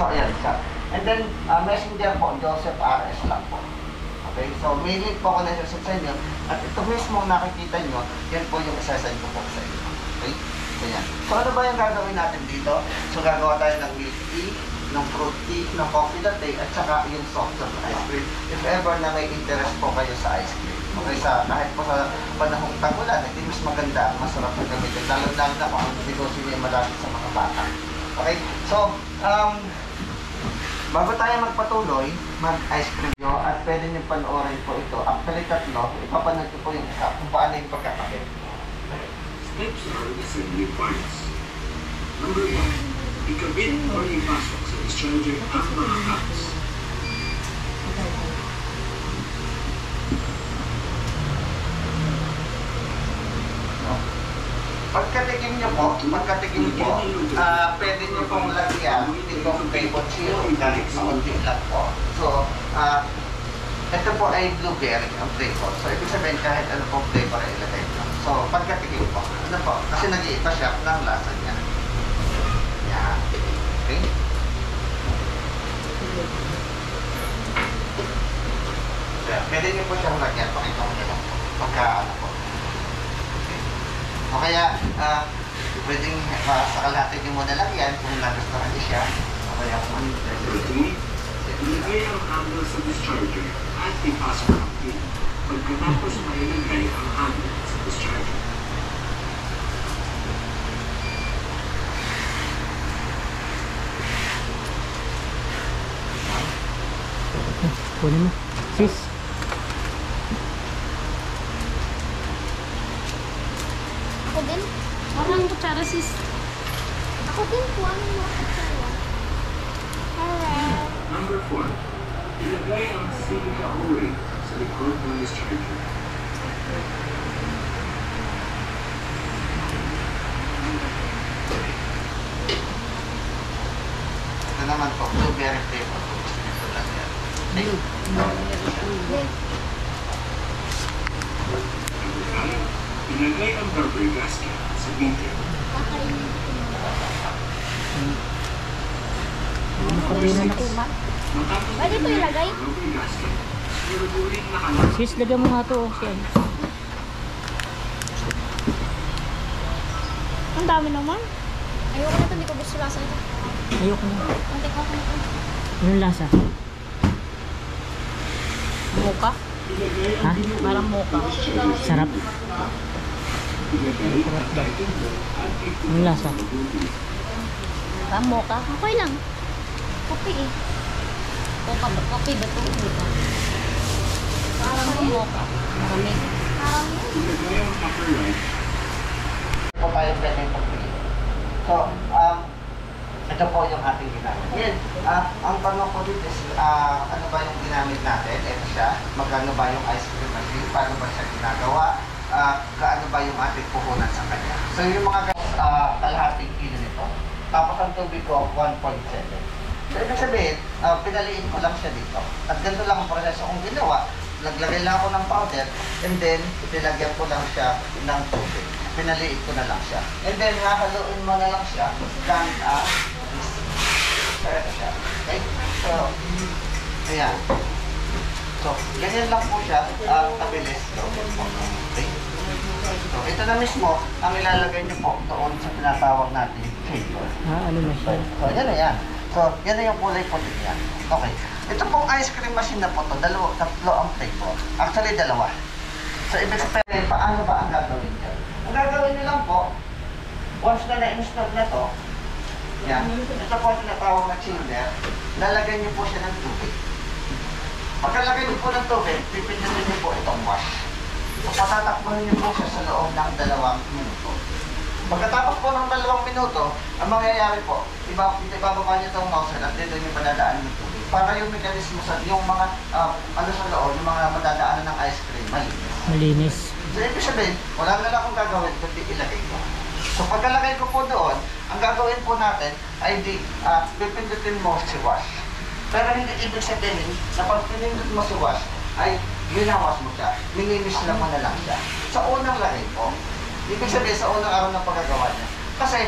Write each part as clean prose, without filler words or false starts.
So, ayan siya. And then, messenger po, Joseph RS lang po. Okay, so may link po ako na sa inyo. At ito mismo nakikita nyo, yan po yung isasend ko po sa inyo. Okay? So, yan. So, ano ba yung gagawin natin dito? So, gagawa tayo ng milk tea, ng fruit tea, ng coffee latte, at saka yung soft serve ice cream. If ever na may interest po kayo sa ice cream. Okay, kahit po sa panahong tagulan, hindi mas maganda, masarap na gamitin. Lalo-lalo na kung ang negosyo niya malapit sa mga bata. Okay, so, bago tayo magpatuloy, mag-ice cream nyo, at pwede nyo panoorin po ito. Actually, tatlo, ipapanood ko po yung isa kung paano yung pagkakapit. Steps are assembly parts. Number 1, ikabit o ipasok sa discharger ang mga caps. Pagkatikim nyo po, pwede nyo pong lagyan itong cable syrup kahit maunti lang po. So, ito po ay blueberry ang flavor. So, ibig sabihin kahit ano pong flavor ay ilagay nyo. So, pagkatikim po, ano po? Kasi nag-iiba siya ng lasa niya. Yan. Okay? Pwede nyo po siyang lagyan. Pakita mo nyo lang po. Pagka ano po. O kaya, pwedeng sa kalahati nyo muna lang yan kung nagustuhan niyo siya. O kaya kung Number 3, ilagay ang handle sa discharger at ipasok ang pin. Pagkatapos mailagay ang handle sa discharger. Kunin mo. Sis. Ako din? Parang kutsara, sis. Ako din po ang mga kutsara. Hello. Number 4, ilagay ang silica O-ring sa likod ng discharger. ito naman po, blueberry flavor. Ito lang yan. Number 5, ilagay ang rubber gasket sa meter. Kakainin ko na. Number 6, matapos Pwede ko ilagay? ang rubber gasket, siguraduhin nakalagay. Sis, lagyan mo nga to. Siya. Ang dami naman. Ayoko na ito, hindi ko gusto lasa ito. Ayoko na. Konting ako na ito. Anong lasa? Mocha? Ha? Parang mocha. Sarap. Anong lasa? Parang mocha? Okay lang. Kape eh. Mocha ba? Coffee ba ito? Mocha. Parang mocha. Maraming. Parang Ilagay ang upper right. Po tayo pwede pagpili. So, ito po yung ating ginamit. Ngayon, ang tanong ko dito is, ano ba yung ginamit natin? Ito siya. Magkano ba yung ice cream machine? Paano ba siya ginagawa? Gaano ba yung ating puhunan sa kanya? So, yung mga kalahating kilo nito. Tapos ang tubig ko, 1.7. So, ibig sabihin, pinaliin ko lang siya dito. At ganito lang ang proseso kong ginawa. Naglagay lang ako ng powder and then nilagyan ko lang siya ng tubig. Pinaliit ko na lang siya. And then, hahaluin mo na lang siya ng ito siya. Okay? So, ayan. So, ganyan lang po siya, kabilis. Okay? So, ito na mismo ang ilalagay niyo po doon sa tinatawag natin flavor. Ano na siya? So, yan na yan. So, yan na yung kulay puti niya. Okay. Ito pong ice cream machine na po to, tatlo ang flavor. Actually, dalawa. So, ibig sabihin, paano ba ang gagawin niyo? Ang gagawin niyo lang po, once na na-install na to, yan, ito po ang tinatawag na chiller, lalagyan niyo po siya ng tubig. Pagkalagay niyo po ng tubig, pipindutin niyo po itong wash. So, patatakbuhin niyo po siya sa loob ng 2 minuto. Pagkatapos po ng 2 minuto, ang mangyayari po, ibababa niyo itong nozzle at dito niyo madadaan ng tubig. Para yung mekanismo sa, yung mga, ano sa loob, yung mga madadaanan ng ice cream, malinis. Malinis. So, ibig sabihin, wala na lang akong gagawin kundi ilagay ko. So, pagkalagay ko po doon, ang gagawin po natin ay pipindutin mo si wash. Pero hindi ibig sabihin na pag pinindut mo si wash, ay ginawas mo siya. Minimis lang mo na lang siya. Sa unang lagay po, ibig sabihin sa unang araw ng paggagawa niya, Kasi,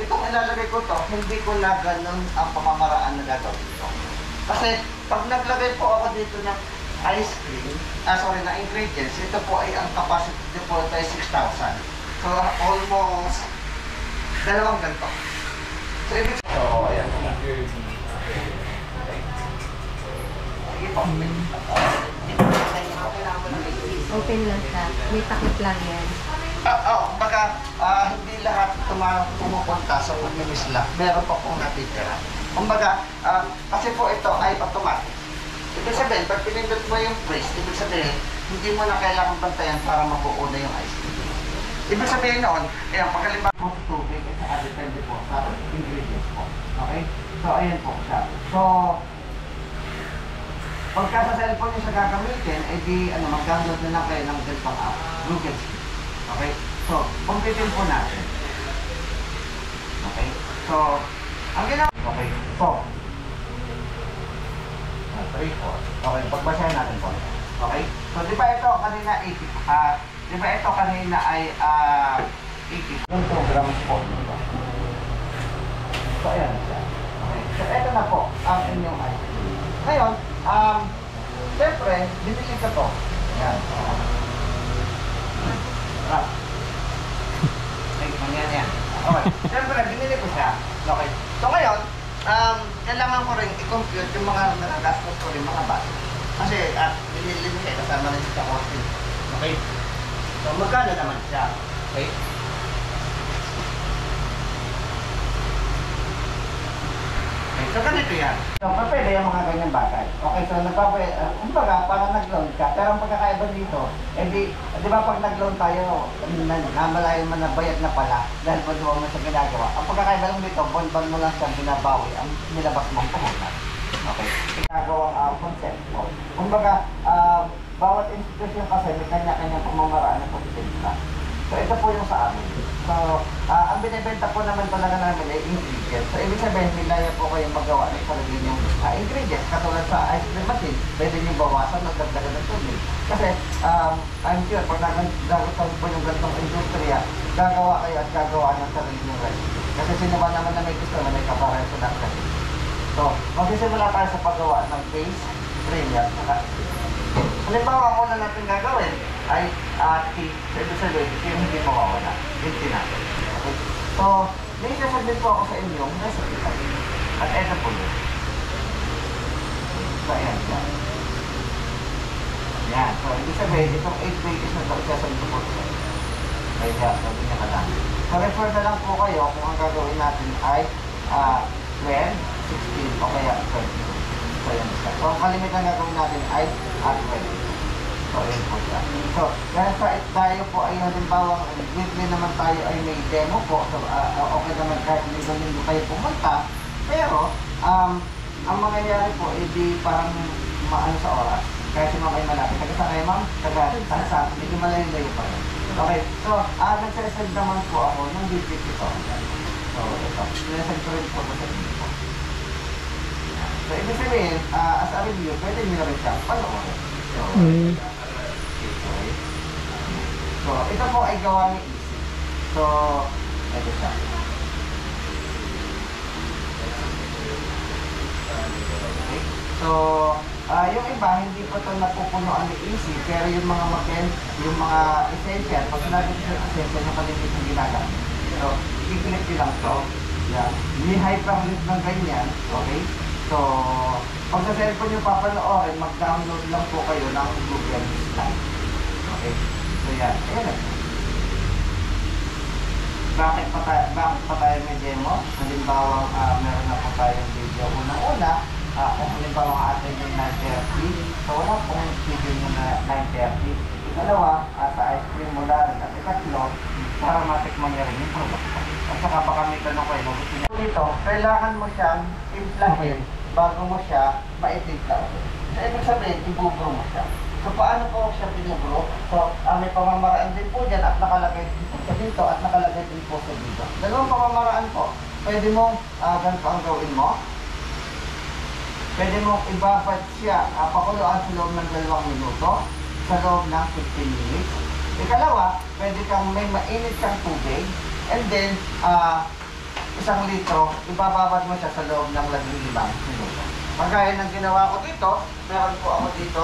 itong ilalagay ko to, hindi ko na ganun ang pamamaraan na gagawin ko. Kasi, pag naglagay po ako dito ng ice cream, na ingredients, ito po ay ang capacity po ito ay 6,000. So, almost dalawang ganito. So, ibig sabihin, so, ayan. Sige po. Open lang siya. May takip lang yan. Baka hindi lahat pumupunta sa pagmimisla. Meron pa pong natitira. Kumbaga, kasi po ito ay automatic. Ibig sabihin, pag pinindot mo yung press, ibig sabihin, hindi mo na kailangan bantayan para mabuo na yung ice cream. Ibig sabihin noon, ayan, pagkalimbawa mo sa tubig, at depende po sa ingredients po. Okay? So, ayan po siya. So, pagka sa cellphone nyo siya gagamitin, di, mag-download na lang kayo ng ganitong app, Google Sheet. Okay? So, kumpitin po natin. Okay? So, ang ginawa, okay, so, 3, 4. Okay, pagbasahin natin po. Okay? So, di ba ito kanina 80, di ba ito kanina ay 80 grams po. Diba? So, ayan siya. Okay. So, ito na po ang inyong ice cream. Ngayon, siyempre, binili ko to. Ayan. Okay, mangyari yan. Okay. Siyempre, binili ko siya. Okay. So, ngayon, kailangan ko rin i-compute yung mga nagagastos ko rin mga bata. Kasi, binili ko siya, kasama rin sa costing. Okay? So, magkano naman siya? Okay? So, ganito yan. So, pwede yung mga ganyang bagay. Okay, so kumbaga, parang nag-loan ka. Pero ang pagkakaiba dito, di ba pag nag-loan tayo, namalayan mo na bayad na pala dahil pag mo sa ginagawa. Ang pagkakaiba lang dito, bon-bon mo lang siyang binabawi ang nilabas mong puhunan. Okay, ginagawang concept. Kumbaga, bawat institusyon kasi may kanya-kanyang pamamaraan ng pagtitinda. So, ito po yung sa amin. So, ang binibenta po naman talaga namin ay ingredients. So, ibig sabihin, nilaya po kayong magawa ng sarili yung ingredients. Katulad sa ice cream machine, pwede nyo bawasan, magdagdagan ng tubig. Kasi, I'm sure, pag nagkakaroon po yung ganitong industriya, gagawa kayo at gagawa ng sarili yung recipe. Kasi sino ba naman na may gusto na may kapareho sa recipe. So, magsisimula tayo sa paggawa ng base, premier, saka halimbawa, ang una natin gagawin ay ibig sabihin, yung hindi mawawala. Yung natin. Okay? So, may sasabihin po ako sa inyong recipe. At eto po yun. So, ayan. Yan. So, ibig sabihin, itong 8 pages na ito, isasabihin ko po sa inyo. Kaya, sabi niya ka lang. So, refer na lang po kayo kung ang gagawin natin ay 12, 16, o kaya 22. So, yan siya. So, ang kalimit na gagawin natin ay 20. So, yun po siya. So, dahil sa tayo po ay halimbawa, weekly naman tayo ay may demo po. So, okay naman kahit linggo-linggo kayo pumunta. Pero, ang mangyayari po, di parang maano sa oras. Kaya si ma'am ay malapit. Taga sa kayo ma'am? Taga medyo malayo-layo pa rin. Okay. So, nagsasend naman po ako ng digit ito. So, ito. Sinasend ko rin po sa inyo po. So, ibig sabihin, as a review, pwede nyo rin siya panoorin. So, so, ito po ay gawa ni Easy. So, ito siya. Okay. So, yung iba, hindi po ito napupunuan ni Easy, pero yung mga yung mga essential, pag sinabi ko sa essential, yung kalimit ng ginagamit. So, i-click nyo lang ito. Yan. Ni-hyperlink ng ganyan. Okay. So, pag sa cellphone nyo papanoorin, mag-download lang po kayo ng Google Slide. Okay? So, yan. Ayan na. Bakit pa tayo may demo? Halimbawa, meron na po tayong video. Unang-una, kung halimbawa atin yung 9:30. So, wala pong video nyo na 9:30. Ikalawa, sa ice cream mo rin. At ikatlo, para matikman nyo rin yung product. At saka baka may tanong kayo, gusto nyo. Dito, kailangan mo siyang implahin bago mo siya maitimpla. So, ibig sabihin, ibubro mo siya. So, paano po siya binubro? So, may pamamaraan din po dyan at nakalagay din po sa dito at nakalagay din po sa dito. Dalawang pamamaraan po. Pwede mo, ganito ang gawin mo. Pwede mo ibabad siya, pakuluan sa loob ng 2 minuto, sa loob ng 15 minutes. Ikalawa, pwede kang may mainit kang tubig, And then, 1 litro, ibababad mo siya sa loob ng 15 minuto. Kagaya ng ginawa ko dito, meron po ako dito,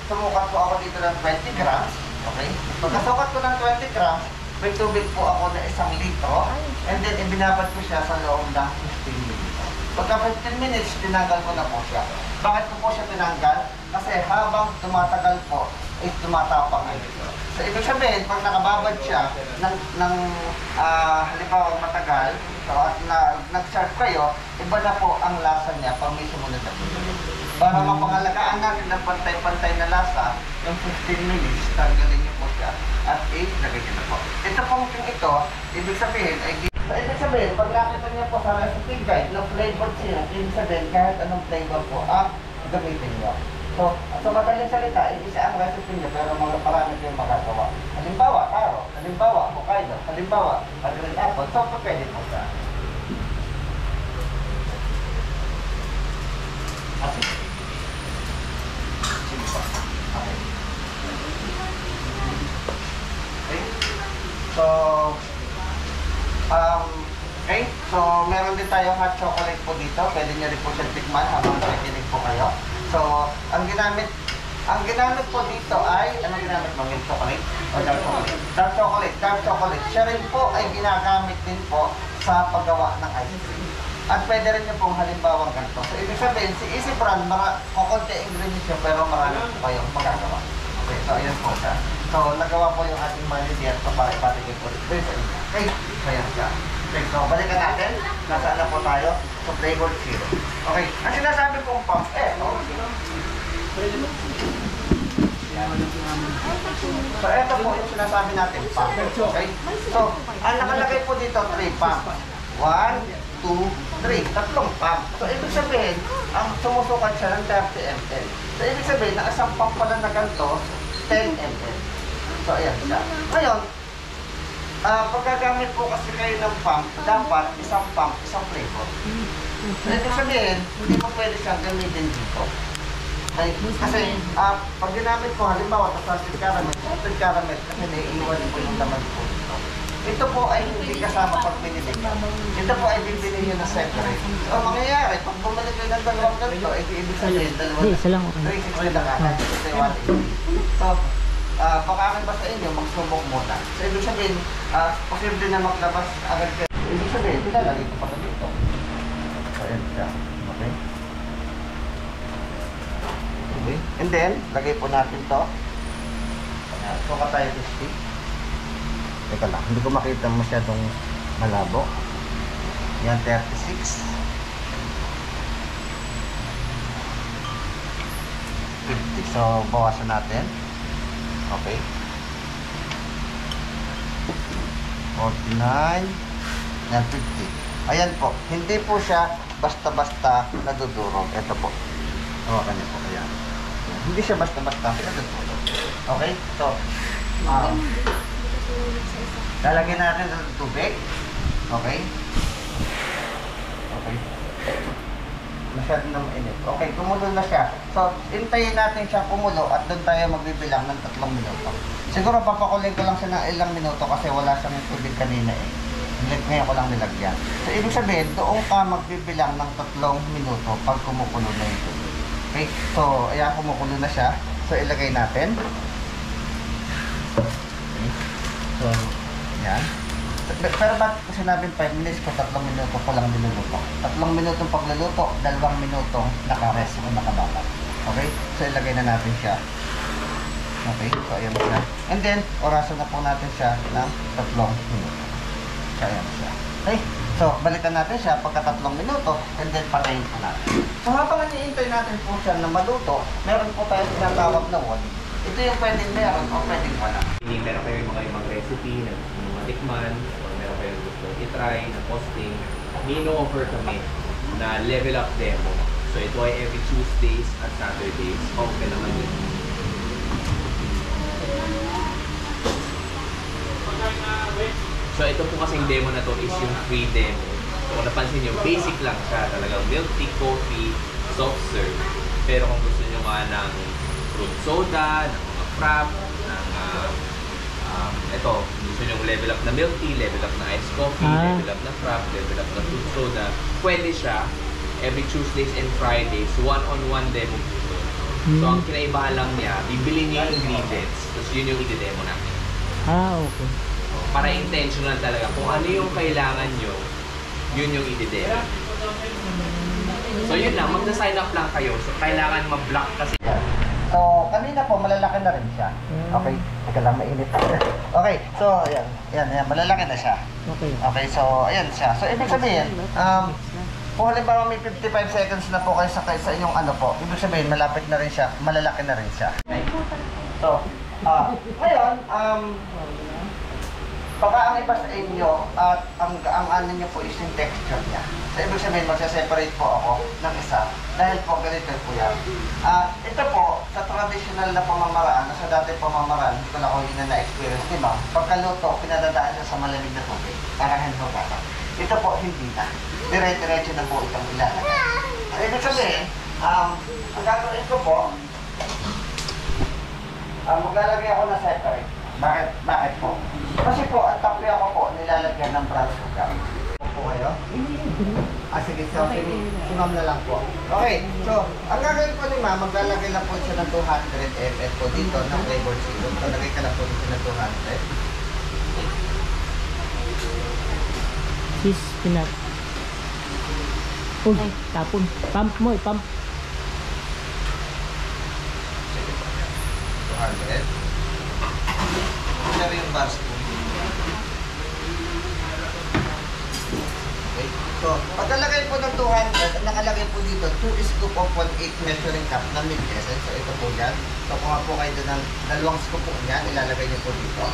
sumukat po ako dito ng 20 grams. Okay? Pagkasukat ko ng 20 grams, may tubig po ako na 1 litro. And then, ibinabad ko siya sa loob ng 15 minutes. Pagka 15 minutes, tinanggal ko na po siya. Bakit ko po siya tinanggal? Kasi habang tumatagal po, tumatapang ito. So, ibig sabihin, pag nakababad siya ng halimbawa matagal, so, at nag-serve kayo, iba na po ang lasa niya pag may sumunod na tubig. Para mapangalagaan natin ng pantay-pantay na lasa, yung 15 minutes, tanggalin niyo po siya at ilagay niyo na po. Ito pong ito, ibig sabihin, ibig sabihin, pag nakita niyo po sa recipe guide, ng flavor syrup, ibig sabihin, kahit anong flavor po ang gamitin niyo. So madaling salita, isa ang recipe niyo, pero mga parami kayong magagawa. Halimbawa, taro, halimbawa, Hokkaido, halimbawa, green apple, so pwede po siya. Okay. Sige po. Okay. Okay. So, meron din tayong hot chocolate po dito. Pwede nyo rin po siya tikman habang nakikinig po kayo. So, ang ginamit po dito ay, anong ginamit mo? Milk chocolate o dark chocolate? Dark chocolate. Siya rin po ay ginagamit din po sa paggawa ng ice cream. At pwede rin nyo pong halimbawang ganito. So, ibig sabihin, si Easy Brand, kukunti ingredients siya, pero marami po kayong magagawa. Okay, so ayan po siya. So, nagawa po yung ating manager so para ipatigil po dito sa inyo. Okay, so ayan siya. Okay, so balikan natin. Nasaan na po tayo? So, flavored syrup. Okay, ang sinasabi kong pump, So, ito po yung sinasabi natin, pump. Okay? So, ang nakalagay po dito, 3 pump. 1, 2, 3. Tatlong pump. So, ibig sabihin, ang sumusukat siya ng 30 ml. So, ibig sabihin, na isang pump pala na ganito, 10 ml. So, ayan siya. Ngayon, pagkagamit po kasi kayo ng pump, dapat isang pump, isang flavor. So, ibig sabihin, hindi mo pwede siyang gamitin dito. Okay? Kasi, pag ginamit ko, halimbawa, salted caramel, kasi naiiwan po yung laman po dito. Ito po ay hindi kasama pag binili. Ito po ay bibili nyo na separate. So, ang mangyayari, pag bumalik kayo ng dalawang ganito, ibig sabihin, Isa lang okay. 360 na kagad. Ito yung 180. So, baka akin ba sa inyo, magsubok muna. So, ibig sabihin, posible na maglabas agad kayo. Ibig sabihin, pinalagay ko pa ito dito. So, ayan siya. Okay? Okay. And then, lagay po natin to. Ayan. Suka tayo to stick. Teka lang, hindi ko makita masyadong malabo. Yan, 36. 50. So, bawasan natin. Okay. 49. Yan, 50. Ayan po. Hindi po siya basta-basta nadudurog. Ito po. Hawakan niyo po. Ayan. Hindi siya basta-basta nadudurog. Okay? So, lalagyan natin ng tubig. Okay? Okay. Masyado na mainit. Okay, kumulo na siya. So, hintayin natin siya kumulo at doon tayo magbibilang ng 3 minuto. Siguro papakuloy ko lang siya ng ilang minuto kasi wala siyang tubig kanina eh. Ngayon ko lang nilagyan. So, ibig sabihin, doon ka magbibilang ng 3 minuto pag kumukulo na yung tubig. Okay? So, ayan, kumukulo na siya. So, ilagay natin. Okay. So, yan. Pero ba't sinabing 5 minutes ko, 3 minuto ko lang niluluto? 3 minutong pagluluto, 2 minutong naka-rest o nakabakat. Okay? So, ilagay na natin siya. Okay? So, ayan siya. And then, orasan na po natin siya ng 3 minuto. So, ayan siya. Okay? So, balikan natin siya pagka 3 minuto and then patayin po natin. So, habang iniintay natin po siya na maluto, meron po tayo tinatawag na wali. Ito yung pwedeng meron o pwedeng wala. Hindi meron kayo mga ibang recipe na gusto nyo matikman o meron kayo gusto i-try na posting, nino-offer kami na level up demo. So ito ay every Tuesdays at Saturdays. Okay naman yun. So ito po kasing demo na to is yung free demo. So kung napansin nyo, basic lang siya. Talagang milk tea, coffee, soft serve. Pero kung gusto nyo nga ng fruit soda, ng mga frap, ng ito, gusto nyo level up na milk tea, level up na iced coffee, level up na frappe, level up na fruit soda. Pwede siya every Tuesdays and Fridays, one-on-one demo po. So, ang kinaibahan lang niya, bibili niyo yung ingredients, tapos yun yung i-demo natin. Okay. Para intentional talaga. Kung ano yung kailangan nyo, yun yung i-demo. So, yun lang. Magsa-sign up lang kayo. So, kailangan ma-block kasi. So, kanina po, malalaki na rin siya. Okay, teka lang, mainit. Okay, so, ayan, malalaki na siya. Okay. Okay, so, ayan siya. So, ibig sabihin, kung halimbawa may 55 seconds na po kayo sa inyong ano po, ibig sabihin, malapit na rin siya, malalaki na rin siya. So, ngayon, baka ang iba sa inyo at ang ano niyo po is yung texture niya. So, ibig sabihin, magsa-separate po ako ng isa dahil po ganito po yan. Ito po, sa traditional na pamamaraan, sa dati pamamaraan, hindi ko na kung na-experience, di ba? Pagkaluto, pinadadaan siya sa malamig na tubig para hindi magkaka. Ito po, hindi na. Dire-diretso na po itong ilalagay. Ibig sabihin, ang gagawin ko po, maglalagay ako na separate. Bakit po? Kasi po, ang tapya ko po, nilalagyan ng brown sugar. Po kayo? Sige, so, sumam na lang po. Okay, so, ang gagawin po ni Ma, maglalagay lang po siya ng 200 ml po dito ng flavored syrup. Talagay ka lang po dito ng 200. Cheese peanut. Uy, tapon. Pump mo, pump. 200. Share yung bars po. Okay. So, pagkalagay po ng 200, nakalagay po dito, 2 scoop of 1/8 measuring cup ng milk essence. So, ito po yan. So, kung po kayo ng 2 scoop po yan, ilalagay niyo po dito.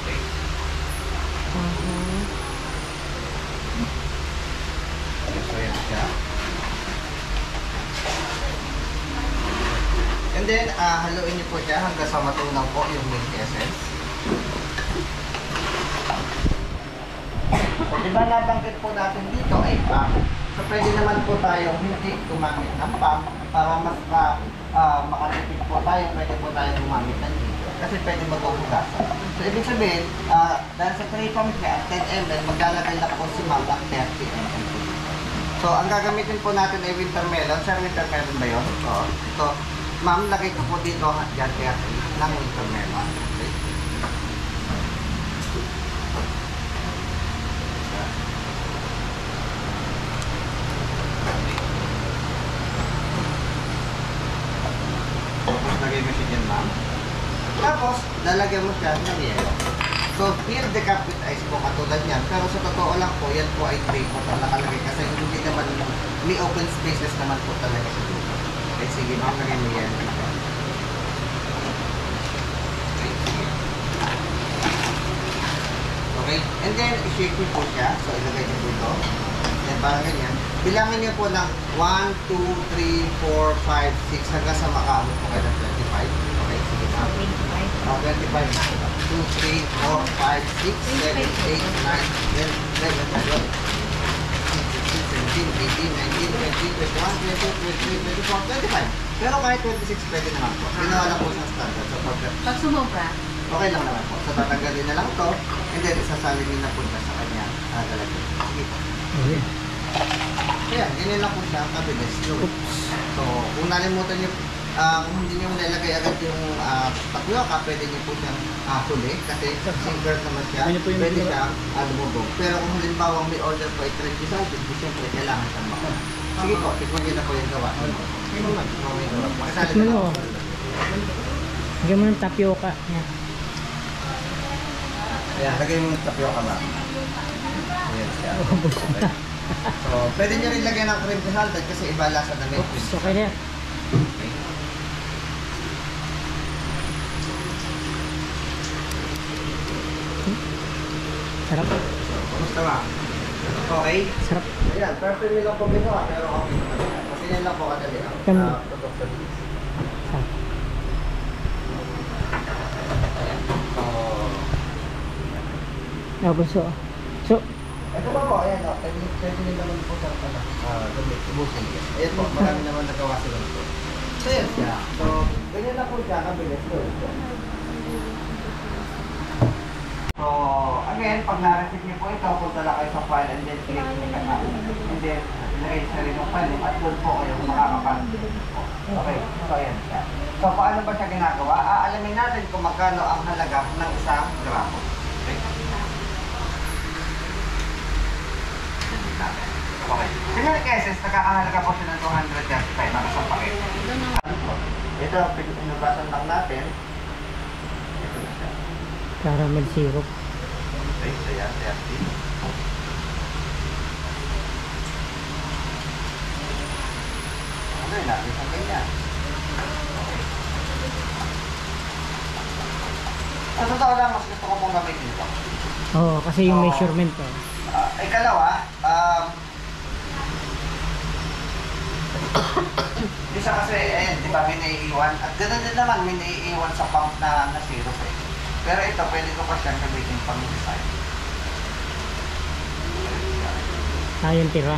Okay. So, yan siya. And then, haluin niyo po siya hanggang sa matunaw po yung milk essence. So, diba nabanggit po natin dito ay pump. So, pwede naman po tayong hindi gumamit ng pump para mas makatipid po tayo. Pwede po tayong gumamit ng dito. Kasi pwede maghuhugasan. So, ibig sabihin, dahil sa 3 pump niya, 10 ml, maglalagay na po si Ma'am ng 30 ml. So, ang gagamitin po natin ay winter melon. Sir, winter melon ba yun? Oo. So, Ma'am, lagay ko po dito dyan kaya ng winter melon. Okay. Tapos, lagay mo siya dyan, Ma'am. Tapos, lalagyan mo siya ng yelo. So, fill the cup with ice po katulad niyan. Pero sa totoo lang po, yan po ay tray po na nakalagay kasi hindi naman may open spaces naman po talaga sa dito. Okay, sige, Ma'am, lagay mo yan. Okay, and then, i-shake niyo po siya. So, ilagay niyo dito. Yan, parang ganyan. Bilangin niyo po ng 1, 2, 3, 4, 5, 6 hanggang sa makaabot po kayo ng 25. Okay, sige, Ma'am. 25. 2, 3, 4, 5, 6, 7, 8, 9, 10, 11, 12, 13, 14, 15, 16, 17, 18, 19, 20, 21, 22, 23, 24, 25. Pero kahit 26 pwede naman po. Ginawa lang po sa standard. So, Pag sumobra, okay lang naman po. So, tatanggalin na lang to and then isasalin niyo na po sa kanya. Lalagyan. Sige po. Okay. Kaya, ganyan lang po siya. Kabilis. So, kung nalimutan niyo, kung hindi niyo nilalagay agad yung tapioca, pwede niyo po siyang huli kasi single naman siya. Pwede siya lumubog. Pero kung halimbawa may order po ay 30 salted, siyempre kailangan siyang makana. Sige po, tikman niyo na po yung gawa. Tikman mo. Lagyan mo ng tapioca. Yan. Ayan, lagay mo yung tapioca, Ma'am. Ayan siya. Okay. So, pwede niyo rin lagyan ng cream salted kasi iba lasa na may Oops, okay na yan. Okay. Sarap. Kumusta, Ma'am? Okay? Sarap. Ayan, perfect nyo lang po ginawa, pero okay naman yan. Kasi yan lang po kadali ang Kami. production. Sarap. Ayan. So, Bunso. So, ito pa po, ayan o. Pwede nyo naman po sa gamit, ubusin. Ayan po, marami naman nagawa sila po. So, yan siya. So, ganyan na po siya, kabilis. So, So, again, pag na-receive niyo po ito, punta lang kayo sa file and then click niyo ka na. And then, ilagay sa rin yung file at doon po kayo makakapag-delete po. Okay, so ayan siya. So, paano ba siya ginagawa? Aalamin natin kung magkano ang halaga ng isang gramo. Okay? Okay. Sinari cases, nakakahalaga po siya ng 235 para sa pakit. Ito, pinubasan lang natin. Ito na siya. Caramel syrup. Okay, so yan, 30. Ano yun natin sa ganyan? Sa totoo lang, mas gusto ko pong gamitin ito. Oo, kasi yung Oo. measurement ko. Ikalawa, isa kasi, di ba, may naiiwan. At ganoon din naman, may naiiwan sa pump na syrup eh. Pero ito, pwede ko pa siyang gamitin pang design. Yung tira.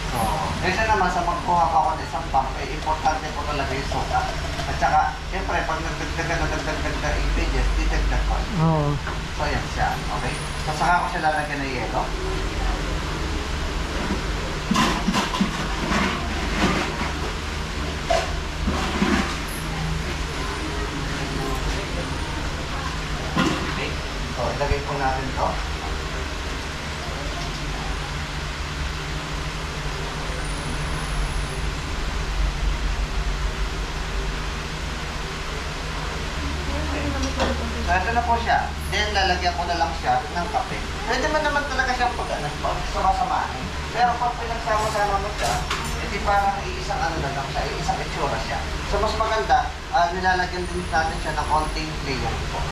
So, kaysa naman sa magkuha pa ako ng isang pump, importante po talaga yung suka. At saka, siyempre, pag nagdagdag ingredients, didagdag ko. Oo. So, yan siya. Okay? So, saka ko siya lalagyan ng yelo. Okay? So, ilagay po natin to. So, ito na po siya. Then, lalagyan ko na lang siya ng kape. Pwede man naman talaga siyang pagsama-samahin. Pero pag pinagsama-sama mo siya, edi parang iisang ano na lang siya, iisang itsura siya. So, mas maganda, nilalagyan din natin siya ng konting layer po.